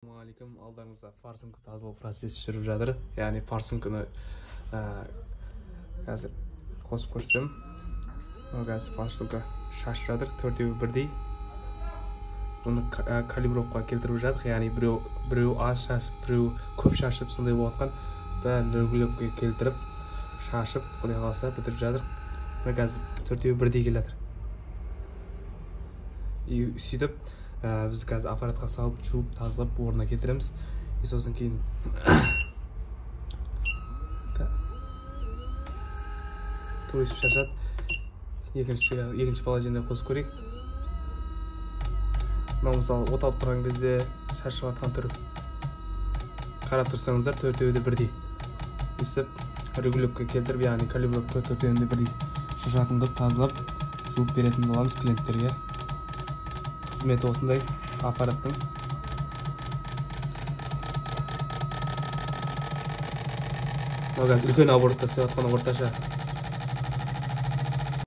Assalamualaikum, alдарыңызда форсунка тазалау процесі жүріп жатыр. Яғни форсунканы қазір қосып көрсетемін. Қазір форсунка шашып жатыр, төртеуі бірдей. Бұны калибровкаға келтіріп жатыр. Яғни біреу аз шашып, біреу көп шашып, сондай болып жатқан. Бәрін үлгілепке келтіріп, шашып, құдай қаласа бітіріп жатыр. Қазір төртеуі бірдей келе жатыр. Сөйтіп біз қазір аппаратқа салып, жуып, тазалап, орнына келтіреміз. Сосын кейін туристіп шашады. Екінші положение қосып көрейік. Мынау мысалы от алып тұрған кезде шашып жатқан түрі. Қарап тұрсаңыздар, төртеуі де бірдей. Өстіп регулировка келтіріп, яғни калибровка төртеуін де бірдей шашатын қылып, тазалап, жуып беретін боламыз клиенттерге. Қызметі осындай аппараттың. Үлкен абортта істеп жатқан орташа